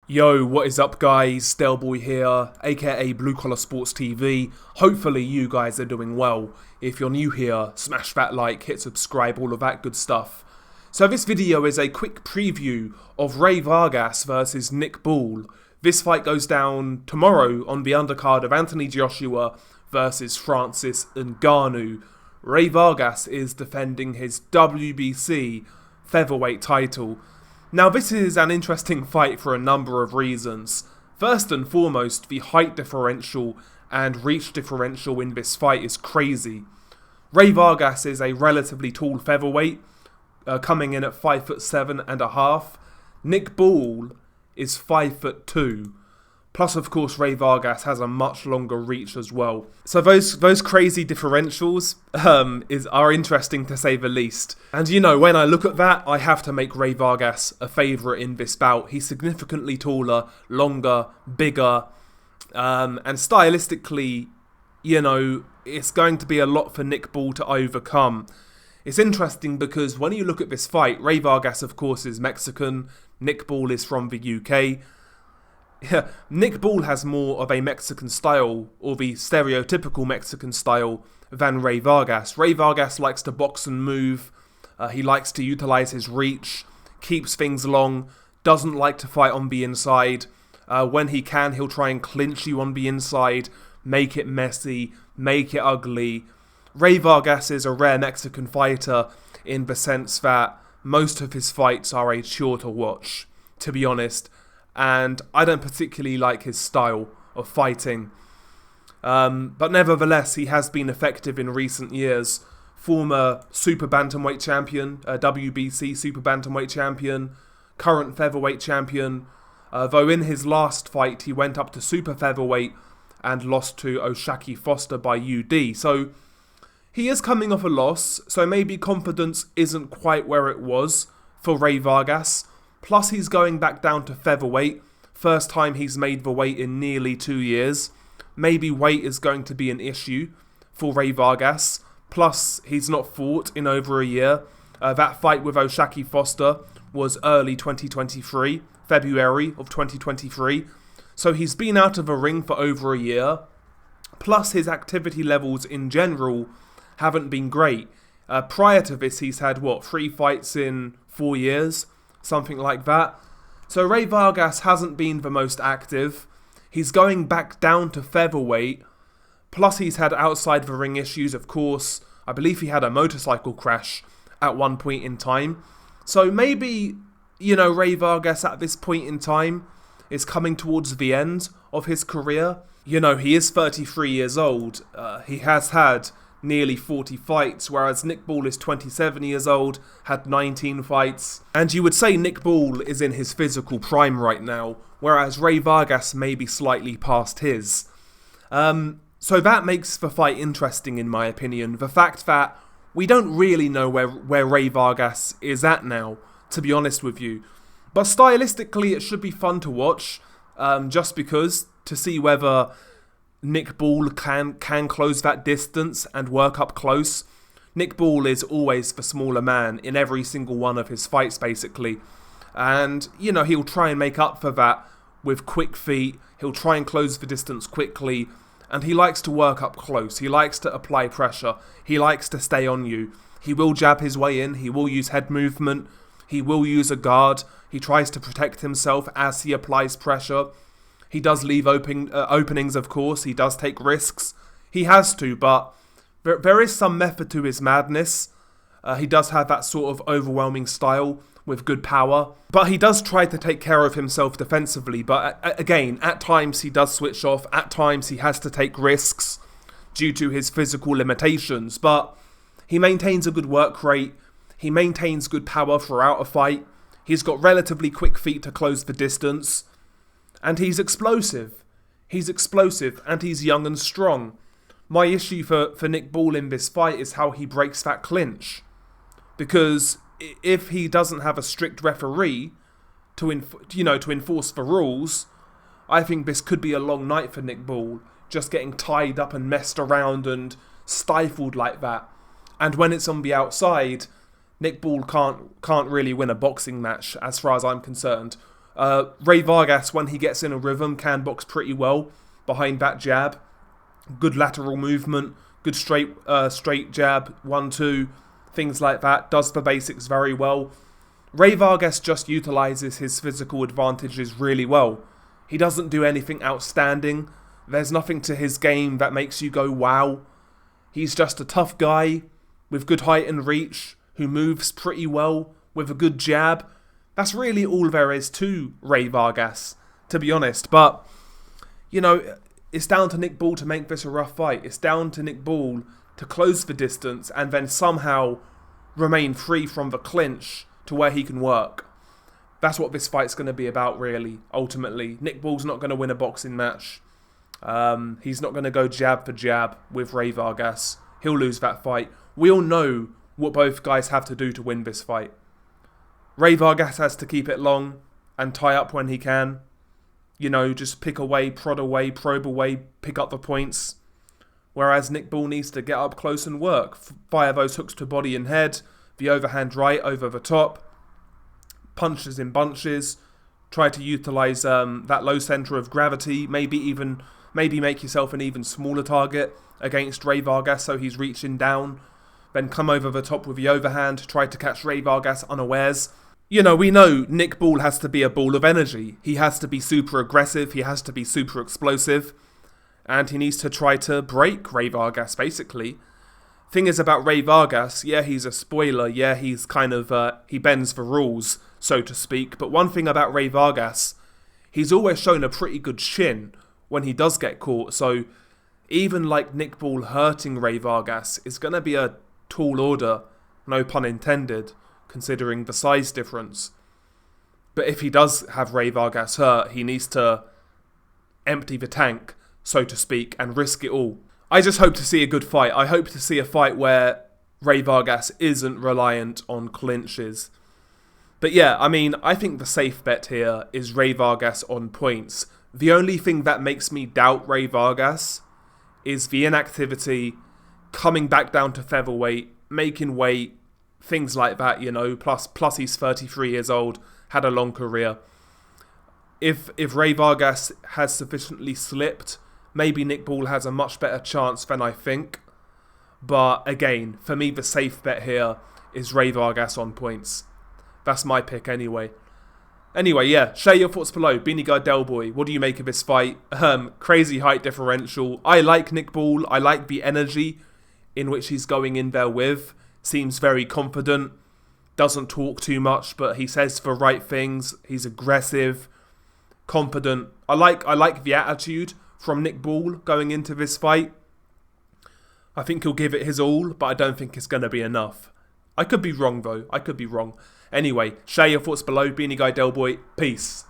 Yo, what is up guys? Stelboy here, aka Blue Collar Sports TV. Hopefully you guys are doing well. If you're new here, smash that like, hit subscribe, all of that good stuff. So this video is a quick preview of Rey Vargas versus Nick Ball. This fight goes down tomorrow on the undercard of Anthony Joshua versus Francis Ngannou. Rey Vargas is defending his WBC featherweight title. Now this is an interesting fight for a number of reasons. First and foremost, the height differential and reach differential in this fight is crazy. Rey Vargas is a relatively tall featherweight, coming in at 5'7.5". Nick Ball is 5'2". Plus, of course, Rey Vargas has a much longer reach as well. So those crazy differentials are interesting to say the least. And you know, when I look at that, I have to make Rey Vargas a favourite in this bout. He's significantly taller, longer, bigger, and stylistically, you know, it's going to be a lot for Nick Ball to overcome. It's interesting because when you look at this fight, Rey Vargas, of course, is Mexican. Nick Ball is from the UK. Yeah, Nick Ball has more of a Mexican style, or the stereotypical Mexican style, than Rey Vargas. Rey Vargas likes to box and move, he likes to utilise his reach, keeps things long, doesn't like to fight on the inside. When he can, he'll try and clinch you on the inside, make it messy, make it ugly. Rey Vargas is a rare Mexican fighter in the sense that most of his fights are a chore to watch, to be honest. And I don't particularly like his style of fighting. But nevertheless, he has been effective in recent years. Former Super Bantamweight champion, WBC Super Bantamweight champion, current featherweight champion. Though in his last fight, he went up to Super Featherweight and lost to O'Shaquie Foster by UD. So he is coming off a loss, so maybe confidence isn't quite where it was for Rey Vargas. Plus, he's going back down to featherweight. First time he's made the weight in nearly 2 years. Maybe weight is going to be an issue for Rey Vargas. Plus, he's not fought in over a year. That fight with O'Shaquie Foster was early 2023, February of 2023. So he's been out of the ring for over a year. Plus, his activity levels in general haven't been great. Prior to this, he's had, 3 fights in 4 years? Something like that. So Rey Vargas hasn't been the most active. He's going back down to featherweight. Plus he's had outside the ring issues, of course. I believe he had a motorcycle crash at one point in time. So maybe, you know, Rey Vargas at this point in time is coming towards the end of his career. You know, he is 33 years old. He has had nearly 40 fights, whereas Nick Ball is 27 years old, had 19 fights. And you would say Nick Ball is in his physical prime right now, whereas Rey Vargas may be slightly past his. So that makes the fight interesting in my opinion. The fact that we don't really know where Rey Vargas is at now, to be honest with you. But stylistically it should be fun to watch, just because, to see whether Nick Ball can close that distance and work up close. Nick Ball is always the smaller man in every single one of his fights, basically. And, you know, he'll try and make up for that with quick feet. He'll try and close the distance quickly. And he likes to work up close. He likes to apply pressure. He likes to stay on you. He will jab his way in. He will use head movement. He will use a guard. He tries to protect himself as he applies pressure. He does leave openings, of course. He does take risks. He has to, but there is some method to his madness. He does have that sort of overwhelming style with good power. But he does try to take care of himself defensively. But again, at times he does switch off. At times he has to take risks due to his physical limitations. But he maintains a good work rate. He maintains good power throughout a fight. He's got relatively quick feet to close the distance. And he's explosive. He's explosive and he's young and strong. My issue for Nick Ball in this fight is how he breaks that clinch. Because if he doesn't have a strict referee to enforce the rules, I think this could be a long night for Nick Ball. Just getting tied up and messed around and stifled like that. And when it's on the outside, Nick Ball can't really win a boxing match as far as I'm concerned. Rey Vargas, when he gets in a rhythm, can box pretty well behind that jab. Good lateral movement, good straight jab, 1-2, things like that. Does the basics very well. Rey Vargas just utilises his physical advantages really well. He doesn't do anything outstanding. There's nothing to his game that makes you go, wow. He's just a tough guy with good height and reach, who moves pretty well with a good jab. That's really all there is to Rey Vargas, to be honest. But, you know, it's down to Nick Ball to make this a rough fight. It's down to Nick Ball to close the distance and then somehow remain free from the clinch to where he can work. That's what this fight's going to be about, really, ultimately. Nick Ball's not going to win a boxing match. He's not going to go jab for jab with Rey Vargas. He'll lose that fight. We all know what both guys have to do to win this fight. Rey Vargas has to keep it long and tie up when he can. You know, just pick away, prod away, probe away, pick up the points. Whereas Nick Ball needs to get up close and work. Fire those hooks to body and head. The overhand right over the top. Punches in bunches. Try to utilise that low centre of gravity. Maybe make yourself an even smaller target against Rey Vargas so he's reaching down. Then come over the top with the overhand. Try to catch Rey Vargas unawares. You know, we know Nick Ball has to be a ball of energy. He has to be super aggressive. He has to be super explosive. And he needs to try to break Rey Vargas, basically. Thing is about Rey Vargas, yeah, he's a spoiler. Yeah, he's kind of, he bends the rules, so to speak. But one thing about Rey Vargas, he's always shown a pretty good chin when he does get caught. So even like Nick Ball hurting Rey Vargas is going to be a tall order, no pun intended, considering the size difference. But if he does have Rey Vargas hurt, he needs to empty the tank, so to speak, and risk it all. I just hope to see a good fight. I hope to see a fight where Rey Vargas isn't reliant on clinches. But yeah, I mean, I think the safe bet here is Rey Vargas on points. The only thing that makes me doubt Rey Vargas is the inactivity, coming back down to featherweight, making weight, things like that, you know, plus he's 33 years old, had a long career. If Rey Vargas has sufficiently slipped, maybe Nick Ball has a much better chance than I think. But again, for me, the safe bet here is Rey Vargas on points. That's my pick anyway. Anyway, yeah, share your thoughts below. Beanie Guy Delboy, what do you make of this fight? Crazy height differential. I like Nick Ball. I like the energy in which he's going in there with. Seems very confident. Doesn't talk too much, but he says the right things. He's aggressive, confident. I like the attitude from Nick Ball going into this fight. I think he'll give it his all, but I don't think it's going to be enough. I could be wrong, though. I could be wrong. Anyway, share your thoughts below. Beanie Guy Delboy. Peace.